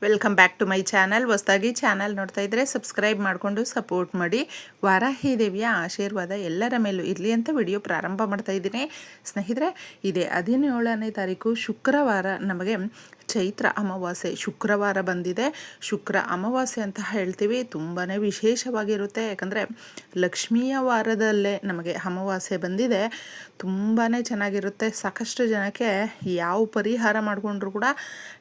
Welcome back to my channel. ಹೊಸದಾಗಿ channel ನೋಡ್ತಾ ಇದ್ದರೆ ಸಬ್ಸ್ಕ್ರೈಬ್ ಮಾಡಿಕೊಂಡು ಸಪೋರ್ಟ್ ಮಾಡಿ. ವಾರಾಹಿ ದೇವಿಯ ಆಶೀರ್ವಾದ ಎಲ್ಲರ ಮೇಲೂ ಇರಲಿ ಅಂತ ವಿಡಿಯೋ ಪ್ರಾರಂಭ ಮಾಡ್ತಾ ಇದ್ದೀನಿ. ಸ್ನೇಹಿತರೆ, ಇದೇ 17ನೇ ತಾರೀಕು ಶುಕ್ರವಾರ ನಮಗೆ ಚೈತ್ರ ಅಮಾವಾಸ್ಯೆ ಶುಕ್ರವಾರ ಬಂದಿದೆ. ಶುಕ್ರ ಅಮಾವಾಸ್ಯೆ ಅಂತ ಹೇಳ್ತೀವಿ. ತುಂಬಾ ವಿಶೇಷವಾಗಿರುತ್ತೆ. ಯಾಕಂದರೆ ಲಕ್ಷ್ಮಿಯ ವಾರದಲ್ಲೇ ನಮಗೆ ಅಮಾವಾಸ್ಯೆ ಬಂದಿದೆ. ತುಂಬಾ ಚೆನ್ನಾಗಿರುತ್ತೆ. ಸಾಕಷ್ಟು ಜನಕ್ಕೆ ಯಾವ ಪರಿಹಾರ ಮಾಡಿಕೊಂಡ್ರು ಕೂಡ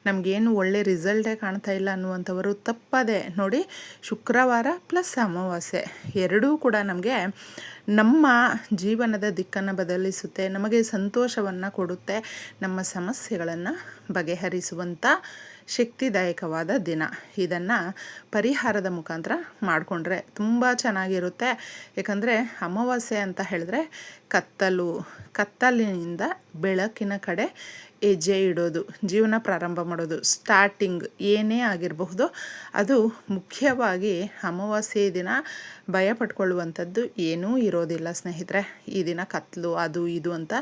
ನಮಗೇನು ಒಳ್ಳೆ ರಿಸಲ್ಟೇ ಕಾಣ್ತಾ ಇಲ್ಲ ಅನ್ನುವಂಥವರು ತಪ್ಪದೆ ನೋಡಿ. ಶುಕ್ರವಾರ ಪ್ಲಸ್ ಅಮಾವಾಸ್ಯೆ ಎರಡೂ ಕೂಡ ನಮಗೆ ನಮ್ಮ ಜೀವನದ ದಿಕ್ಕನ್ನು ಬದಲಿಸುತ್ತೆ, ನಮಗೆ ಸಂತೋಷವನ್ನು ಕೊಡುತ್ತೆ, ನಮ್ಮ ಸಮಸ್ಯೆಗಳನ್ನು ಬಗೆಹರಿಸುವಂಥ ಶಕ್ತಿದಾಯಕವಾದ ದಿನ. ಇದನ್ನು ಪರಿಹಾರದ ಮುಖಾಂತರ ಮಾಡಿಕೊಂಡ್ರೆ ತುಂಬ ಚೆನ್ನಾಗಿರುತ್ತೆ. ಯಾಕಂದರೆ ಅಮಾವಾಸ್ಯೆ ಅಂತ ಹೇಳಿದ್ರೆ ಕತ್ತಲಿನಿಂದ ಬೆಳಕಿನ ಕಡೆ ಹೆಜ್ಜೆ ಇಡೋದು, ಜೀವನ ಪ್ರಾರಂಭ ಮಾಡೋದು, ಸ್ಟಾರ್ಟಿಂಗ್ ಏನೇ ಆಗಿರಬಹುದು. ಅದು ಮುಖ್ಯವಾಗಿ ಅಮಾವಾಸ್ಯೆ ದಿನ ಭಯ ಪಟ್ಕೊಳ್ಳುವಂಥದ್ದು ಏನೂ ಇರೋದಿಲ್ಲ ಸ್ನೇಹಿತರೆ. ಈ ದಿನ ಕತ್ತಲು ಅದು ಇದು ಅಂತ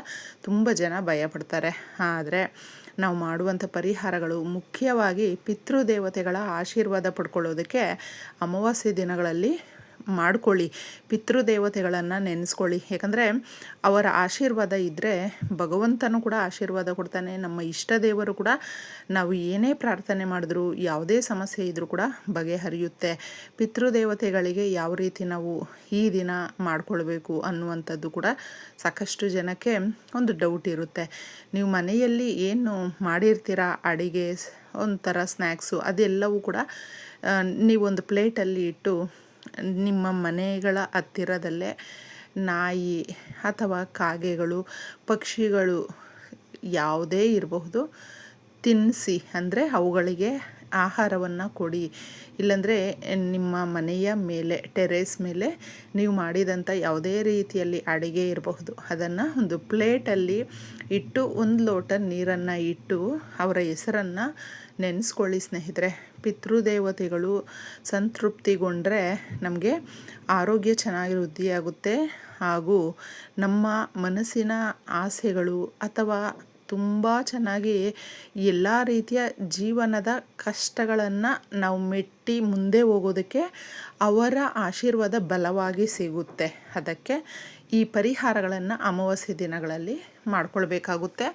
ತುಂಬ ಜನ ಭಯಪಡ್ತಾರೆ. ಆದರೆ ನಾವು ಮಾಡುವಂಥ ಪರಿಹಾರಗಳು ಮುಖ್ಯವಾಗಿ ಪಿತೃದೇವತೆಗಳ ಆಶೀರ್ವಾದ ಪಡ್ಕೊಳ್ಳೋದಕ್ಕೆ ಅಮಾವಾಸ್ಯೆ ದಿನಗಳಲ್ಲಿ ಮಾಡ್ಕೊಳ್ಳಿ. ಪಿತೃದೇವತೆಗಳನ್ನು ನೆನೆಸ್ಕೊಳ್ಳಿ. ಯಾಕಂದರೆ ಅವರ ಆಶೀರ್ವಾದ ಇದ್ದರೆ ಭಗವಂತನೂ ಕೂಡ ಆಶೀರ್ವಾದ ಕೊಡ್ತಾನೆ. ನಮ್ಮ ಇಷ್ಟ ದೇವರು ಕೂಡ ನಾವು ಏನೇ ಪ್ರಾರ್ಥನೆ ಮಾಡಿದ್ರೂ ಯಾವುದೇ ಸಮಸ್ಯೆ ಇದ್ದರೂ ಕೂಡ ಬಗೆಹರಿಯುತ್ತೆ. ಪಿತೃದೇವತೆಗಳಿಗೆ ಯಾವ ರೀತಿ ನಾವು ಈ ದಿನ ಮಾಡ್ಕೊಳ್ಬೇಕು ಅನ್ನುವಂಥದ್ದು ಕೂಡ ಸಾಕಷ್ಟು ಜನಕ್ಕೆ ಒಂದು ಡೌಟ್ ಇರುತ್ತೆ. ನೀವು ಮನೆಯಲ್ಲಿ ಏನು ಮಾಡಿರ್ತೀರ ಅಡಿಗೆ, ಒಂಥರ ಸ್ನ್ಯಾಕ್ಸು, ಅದೆಲ್ಲವೂ ಕೂಡ ನೀವೊಂದು ಪ್ಲೇಟಲ್ಲಿ ಇಟ್ಟು ನಿಮ್ಮ ಮನೆಗಳ ಹತ್ತಿರದಲ್ಲೇ ನಾಯಿ ಅಥವಾ ಕಾಗೆಗಳು, ಪಕ್ಷಿಗಳು ಯಾವುದೇ ಇರಬಹುದು ತಿನ್ನಿಸಿ, ಅಂದರೆ ಅವುಗಳಿಗೆ ಆಹಾರವನ್ನು ಕೊಡಿ. ಇಲ್ಲಾಂದರೆ ನಿಮ್ಮ ಮನೆಯ ಮೇಲೆ ಟೆರೇಸ್ ಮೇಲೆ ನೀವು ಮಾಡಿದಂಥ ಯಾವುದೇ ರೀತಿಯಲ್ಲಿ ಅಡುಗೆ ಇರಬಹುದು, ಅದನ್ನು ಒಂದು ಪ್ಲೇಟಲ್ಲಿ ಇಟ್ಟು ಒಂದು ಲೋಟ ನೀರನ್ನು ಇಟ್ಟು ಅವರ ಹೆಸರನ್ನು ನೆನೆಸ್ಕೊಳ್ಳಿ ಸ್ನೇಹಿತರೆ. ಪಿತೃದೇವತೆಗಳು ಸಂತೃಪ್ತಿಗೊಂಡ್ರೆ ನಮಗೆ ಆರೋಗ್ಯ ಚೆನ್ನಾಗಿ ವೃದ್ಧಿಯಾಗುತ್ತೆ. ಹಾಗೂ ನಮ್ಮ ಮನಸ್ಸಿನ ಆಸೆಗಳು ಅಥವಾ ತುಂಬ ಚೆನ್ನಾಗಿ ಎಲ್ಲ ರೀತಿಯ ಜೀವನದ ಕಷ್ಟಗಳನ್ನು ನಾವು ಮೆಟ್ಟಿ ಮುಂದೆ ಹೋಗೋದಕ್ಕೆ ಅವರ ಆಶೀರ್ವಾದ ಬಲವಾಗಿ ಸಿಗುತ್ತೆ. ಅದಕ್ಕೆ ಈ ಪರಿಹಾರಗಳನ್ನು ಅಮಾವಾಸ್ಯೆ ದಿನಗಳಲ್ಲಿ ಮಾಡ್ಕೊಳ್ಬೇಕಾಗುತ್ತೆ.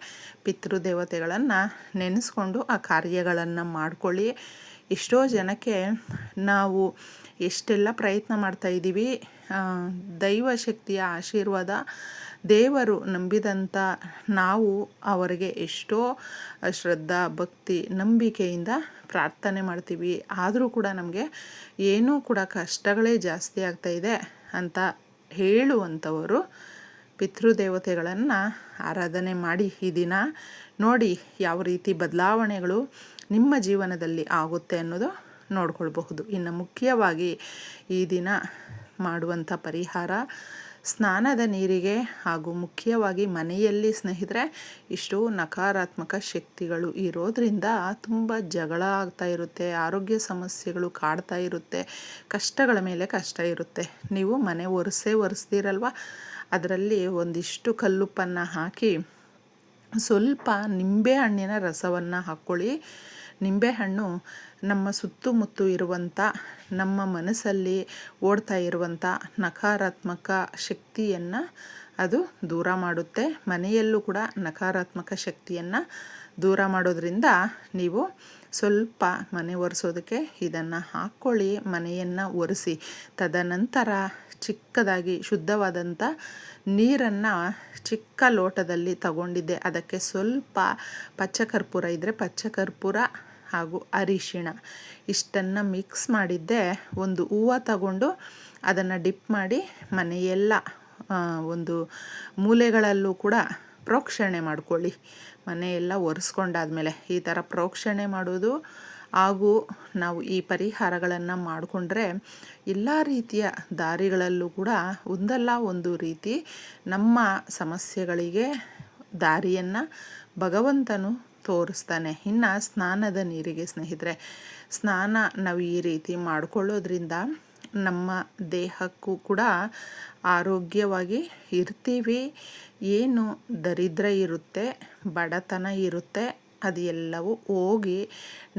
ಪಿತೃದೇವತೆಗಳನ್ನು ನೆನೆಸ್ಕೊಂಡು ಆ ಕಾರ್ಯಗಳನ್ನು ಮಾಡ್ಕೊಳ್ಳಿ. ಎಷ್ಟೋ ಜನಕ್ಕೆ ನಾವು ಎಷ್ಟೆಲ್ಲ ಪ್ರಯತ್ನ ಮಾಡ್ತಾಯಿದ್ದೀವಿ, ದೈವಶಕ್ತಿಯ ಆಶೀರ್ವಾದ, ದೇವರು ನಂಬಿದಂಥ ನಾವು ಅವರಿಗೆ ಎಷ್ಟೋ ಶ್ರದ್ಧಾ ಭಕ್ತಿ ನಂಬಿಕೆಯಿಂದ ಪ್ರಾರ್ಥನೆ ಮಾಡ್ತೀವಿ. ಆದರೂ ಕೂಡ ನಮಗೆ ಏನೂ ಕೂಡ ಕಷ್ಟಗಳೇ ಜಾಸ್ತಿ ಆಗ್ತಾಯಿದೆ ಅಂತ ಹೇಳುವಂಥವರು ಪಿತೃದೇವತೆಗಳನ್ನು ಆರಾಧನೆ ಮಾಡಿ ಈ ದಿನ ನೋಡಿ ಯಾವ ರೀತಿ ಬದಲಾವಣೆಗಳು ನಿಮ್ಮ ಜೀವನದಲ್ಲಿ ಆಗುತ್ತೆ ಅನ್ನೋದು ನೋಡ್ಕೊಳ್ಬಹುದು. ಇನ್ನು ಮುಖ್ಯವಾಗಿ ಈ ದಿನ ಮಾಡುವಂಥ ಪರಿಹಾರ ಸ್ನಾನದ ನೀರಿಗೆ ಹಾಗೂ ಮುಖ್ಯವಾಗಿ ಮನೆಯಲ್ಲಿ ಸ್ನೇಹಿತರೆ ಇಷ್ಟು ನಕಾರಾತ್ಮಕ ಶಕ್ತಿಗಳು ಇರೋದರಿಂದ ತುಂಬ ಜಗಳ ಆಗ್ತಾ ಇರುತ್ತೆ, ಆರೋಗ್ಯ ಸಮಸ್ಯೆಗಳು ಕಾಡ್ತಾ ಇರುತ್ತೆ, ಕಷ್ಟಗಳ ಮೇಲೆ ಕಷ್ಟ ಇರುತ್ತೆ. ನೀವು ಮನೆ ಒರೆಸ್ತೀರಲ್ವ, ಅದರಲ್ಲಿ ಒಂದಿಷ್ಟು ಕಲ್ಲುಪ್ಪನ್ನು ಹಾಕಿ ಸ್ವಲ್ಪ ನಿಂಬೆಹಣ್ಣಿನ ರಸವನ್ನು ಹಾಕ್ಕೊಳ್ಳಿ. ನಿಂಬೆಹಣ್ಣು ನಮ್ಮ ಸುತ್ತಮುತ್ತ ಇರುವಂಥ ನಮ್ಮ ಮನಸ್ಸಲ್ಲಿ ಓಡ್ತಾ ಇರುವಂಥ ನಕಾರಾತ್ಮಕ ಶಕ್ತಿಯನ್ನು ಅದು ದೂರ ಮಾಡುತ್ತೆ. ಮನೆಯಲ್ಲೂ ಕೂಡ ನಕಾರಾತ್ಮಕ ಶಕ್ತಿಯನ್ನು ದೂರ ಮಾಡೋದ್ರಿಂದ ನೀವು ಸ್ವಲ್ಪ ಮನೆ ಒರೆಸೋದಕ್ಕೆ ಇದನ್ನು ಹಾಕ್ಕೊಳ್ಳಿ. ಮನೆಯನ್ನು ಒರೆಸಿ ತದನಂತರ ಚಿಕ್ಕದಾಗಿ ಶುದ್ಧವಾದಂಥ ನೀರನ್ನು ಚಿಕ್ಕ ಲೋಟದಲ್ಲಿ ತಗೊಂಡಿದ್ದೆ. ಅದಕ್ಕೆ ಸ್ವಲ್ಪ ಪಚ್ಚಕರ್ಪೂರ ಇದ್ದರೆ ಪಚ್ಚಕರ್ಪೂರ ಹಾಗೂ ಅರಿಶಿಣ ಇಷ್ಟನ್ನು ಮಿಕ್ಸ್ ಮಾಡಿದ್ದೆ. ಒಂದು ಹೂವು ತಗೊಂಡು ಅದನ್ನು ಡಿಪ್ ಮಾಡಿ ಮನೆಯೆಲ್ಲ ಒಂದು ಮೂಲೆಗಳಲ್ಲೂ ಕೂಡ ಪ್ರೋಕ್ಷಣೆ ಮಾಡ್ಕೊಳ್ಳಿ. ಮನೆಯೆಲ್ಲ ಒರೆಸ್ಕೊಂಡಾದ್ಮೇಲೆ ಈ ಥರ ಪ್ರೋಕ್ಷಣೆ ಮಾಡೋದು ಹಾಗೂ ನಾವು ಈ ಪರಿಹಾರಗಳನ್ನು ಮಾಡಿಕೊಂಡ್ರೆ ಎಲ್ಲ ರೀತಿಯ ದಾರಿಗಳಲ್ಲೂ ಕೂಡ ಒಂದಲ್ಲ ಒಂದು ರೀತಿ ನಮ್ಮ ಸಮಸ್ಯೆಗಳಿಗೆ ದಾರಿಯನ್ನು ಭಗವಂತನು ತೋರಿಸ್ತಾನೆ. ಇನ್ನು ಸ್ನಾನದ ನೀರಿಗೆ ಸ್ನೇಹಿತರೆ, ಸ್ನಾನ ನಾವು ಈ ರೀತಿ ಮಾಡಿಕೊಳ್ಳೋದ್ರಿಂದ ನಮ್ಮ ದೇಹಕ್ಕೂ ಕೂಡ ಆರೋಗ್ಯವಾಗಿ ಇರ್ತೀವಿ. ಏನು ದರಿದ್ರ ಇರುತ್ತೆ, ಬಡತನ ಇರುತ್ತೆ, ಅದು ಎಲ್ಲವೂ ಹೋಗಿ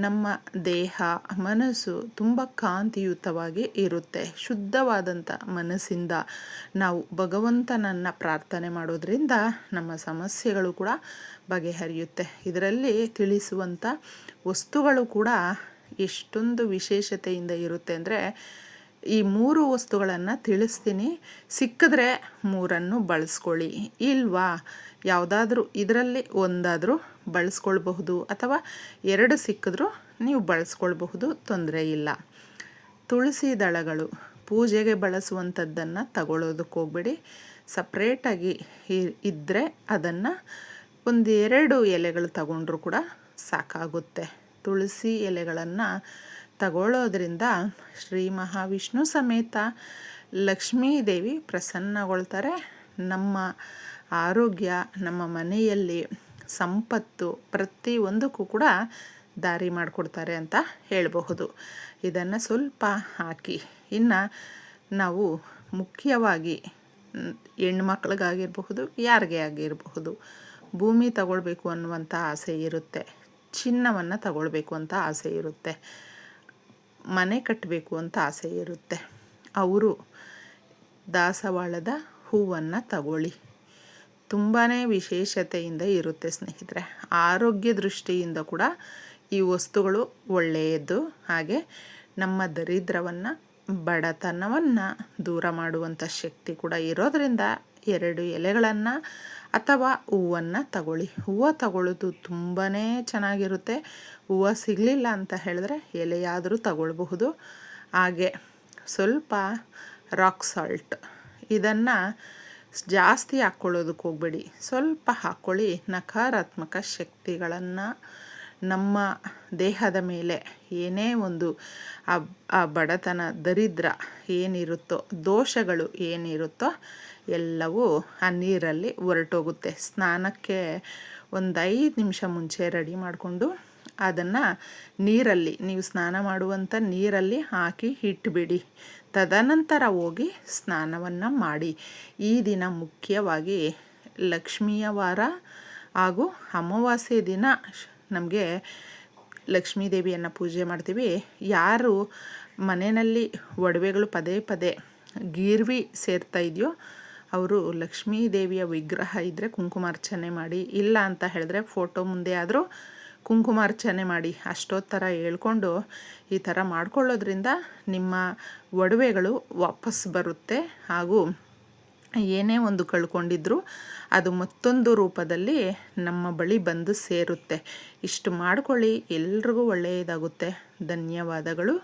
ನಮ್ಮ ದೇಹ ಮನಸ್ಸು ತುಂಬ ಕಾಂತಿಯುತವಾಗಿ ಇರುತ್ತೆ. ಶುದ್ಧವಾದಂಥ ಮನಸ್ಸಿಂದ ನಾವು ಭಗವಂತನನ್ನು ಪ್ರಾರ್ಥನೆ ಮಾಡೋದ್ರಿಂದ ನಮ್ಮ ಸಮಸ್ಯೆಗಳು ಕೂಡ ಬಗೆಹರಿಯುತ್ತೆ. ಇದರಲ್ಲಿ ತಿಳಿಸುವಂಥ ವಸ್ತುಗಳು ಕೂಡ ಎಷ್ಟೊಂದು ವಿಶೇಷತೆಯಿಂದ ಇರುತ್ತೆ ಅಂದರೆ, ಈ 3 ವಸ್ತುಗಳನ್ನು ತಿಳಿಸ್ತೀನಿ. ಸಿಕ್ಕಿದ್ರೆ 3 ಬಳಸ್ಕೊಳ್ಳಿ, ಇಲ್ವಾ ಯಾವುದಾದ್ರೂ ಇದರಲ್ಲಿ ಒಂದಾದರೂ ಬಳಸ್ಕೊಳ್ಬಹುದು, ಅಥವಾ 2 ಸಿಕ್ಕಿದ್ರೂ ನೀವು ಬಳಸ್ಕೊಳ್ಬಹುದು, ತೊಂದರೆ ಇಲ್ಲ. ತುಳಸಿ ದಳಗಳು ಪೂಜೆಗೆ ಬಳಸುವಂಥದ್ದನ್ನು ತಗೊಳ್ಳೋದಕ್ಕೆ ಹೋಗ್ಬೇಡಿ. ಸಪ್ರೇಟಾಗಿ ಇದ್ದರೆ ಅದನ್ನು 1-2 ಎಲೆಗಳು ತಗೊಂಡ್ರೂ ಕೂಡ ಸಾಕಾಗುತ್ತೆ. ತುಳಸಿ ಎಲೆಗಳನ್ನು ತಗೊಳ್ಳೋದ್ರಿಂದ ಶ್ರೀ ಮಹಾವಿಷ್ಣು ಸಮೇತ ಲಕ್ಷ್ಮೀದೇವಿ ಪ್ರಸನ್ನಗೊಳ್ತಾರೆ. ನಮ್ಮ ಆರೋಗ್ಯ, ನಮ್ಮ ಮನೆಯಲ್ಲಿ ಸಂಪತ್ತು ಪ್ರತಿಯೊಂದಕ್ಕೂ ಕೂಡ ದಾರಿ ಮಾಡಿಕೊಡ್ತಾರೆ ಅಂತ ಹೇಳಬಹುದು. ಇದನ್ನು ಸ್ವಲ್ಪ ಹಾಕಿ, ಇನ್ನು ನಾವು ಮುಖ್ಯವಾಗಿ ಹೆಣ್ಮಕ್ಳಿಗಾಗಿರಬಹುದು, ಯಾರಿಗೆ ಆಗಿರಬಹುದು, ಭೂಮಿ ತಗೊಳ್ಬೇಕು ಅನ್ನುವಂಥ ಆಸೆ ಇರುತ್ತೆ, ಚಿನ್ನವನ್ನು ತಗೊಳ್ಬೇಕು ಅಂತ ಆಸೆ ಇರುತ್ತೆ, ಮನೆ ಕಟ್ಟಬೇಕು ಅಂತ ಆಸೆ ಇರುತ್ತೆ. ಅವರು ದಾಸವಾಳದ ಹೂವನ್ನು ತಗೊಳ್ಳಿ. ತುಂಬಾ ವಿಶೇಷತೆಯಿಂದ ಇರುತ್ತೆ ಸ್ನೇಹಿತರೆ. ಆರೋಗ್ಯ ದೃಷ್ಟಿಯಿಂದ ಕೂಡ ಈ ವಸ್ತುಗಳು ಒಳ್ಳೆಯದು. ಹಾಗೆ ನಮ್ಮ ದರಿದ್ರವನ್ನು, ಬಡತನವನ್ನು ದೂರ ಮಾಡುವಂಥ ಶಕ್ತಿ ಕೂಡ ಇರೋದರಿಂದ 2 ಎಲೆಗಳನ್ನು ಅಥವಾ ಹೂವನ್ನು ತಗೊಳ್ಳಿ. ಹೂವು ತಗೊಳ್ಳೋದು ತುಂಬಾ ಚೆನ್ನಾಗಿರುತ್ತೆ. ಹೂವು ಸಿಗಲಿಲ್ಲ ಅಂತ ಹೇಳಿದ್ರೆ ಎಲೆಯಾದರೂ ತಗೊಳ್ಬಹುದು. ಹಾಗೆ ಸ್ವಲ್ಪ ರಾಕ್ ಸಾಲ್ಟ್, ಇದನ್ನು ಜಾಸ್ತಿ ಹಾಕ್ಕೊಳ್ಳೋದಕ್ಕೆ ಹೋಗಬೇಡಿ, ಸ್ವಲ್ಪ ಹಾಕ್ಕೊಳ್ಳಿ. ನಕಾರಾತ್ಮಕ ಶಕ್ತಿಗಳನ್ನು ನಮ್ಮ ದೇಹದ ಮೇಲೆ ಏನೇ ಒಂದು ಆ ಬಡತನ, ದರಿದ್ರ ಏನಿರುತ್ತೋ, ದೋಷಗಳು ಏನಿರುತ್ತೋ ಎಲ್ಲವೂ ಆ ನೀರಲ್ಲಿ ಹೊರಟೋಗುತ್ತೆ. ಸ್ನಾನಕ್ಕೆ 5 ನಿಮಿಷ ಮುಂಚೆ ರೆಡಿ ಮಾಡಿಕೊಂಡು ಅದನ್ನು ನೀರಲ್ಲಿ, ನೀವು ಸ್ನಾನ ಮಾಡುವಂಥ ನೀರಲ್ಲಿ ಹಾಕಿ ಇಟ್ಬಿಡಿ. ತದನಂತರ ಹೋಗಿ ಸ್ನಾನವನ್ನು ಮಾಡಿ. ಈ ದಿನ ಮುಖ್ಯವಾಗಿ ಲಕ್ಷ್ಮಿಯ ವಾರ ಹಾಗೂ ಅಮಾವಾಸ್ಯೆ ದಿನ ನಮಗೆ ಲಕ್ಷ್ಮೀ ದೇವಿಯನ್ನು ಪೂಜೆ ಮಾಡ್ತೀವಿ. ಯಾರು ಮನೆಯಲ್ಲಿ ಒಡವೆಗಳು ಪದೇ ಪದೇ ಗಿರ್ವಿ ಸೇರ್ತಾ ಇದೆಯೋ ಅವರು ಲಕ್ಷ್ಮೀ ದೇವಿಯ ವಿಗ್ರಹ ಇದ್ದರೆ ಕುಂಕುಮಾರ್ಚನೆ ಮಾಡಿ, ಇಲ್ಲ ಅಂತ ಹೇಳಿದ್ರೆ ಫೋಟೋ ಮುಂದೆ ಆದರೂ ಕುಂಕುಮಾರ್ಚನೆ ಮಾಡಿ. ಅಷ್ಟೊತ್ತರ ಹೇಳ್ಕೊಂಡು ಈ ಥರ ಮಾಡ್ಕೊಳ್ಳೋದ್ರಿಂದ ನಿಮ್ಮ ಒಡವೆಗಳು ವಾಪಸ್ ಬರುತ್ತೆ. ಹಾಗೂ ಏನೇ ಒಂದು ಕಳ್ಕೊಂಡಿದ್ರೂ ಅದು ಮತ್ತೊಂದು ರೂಪದಲ್ಲಿ ನಮ್ಮ ಬಳಿ ಬಂದು ಸೇರುತ್ತೆ. ಇಷ್ಟು ಮಾಡ್ಕೊಳ್ಳಿ, ಎಲ್ರಿಗೂ ಒಳ್ಳೆಯದಾಗುತ್ತೆ. ಧನ್ಯವಾದಗಳು.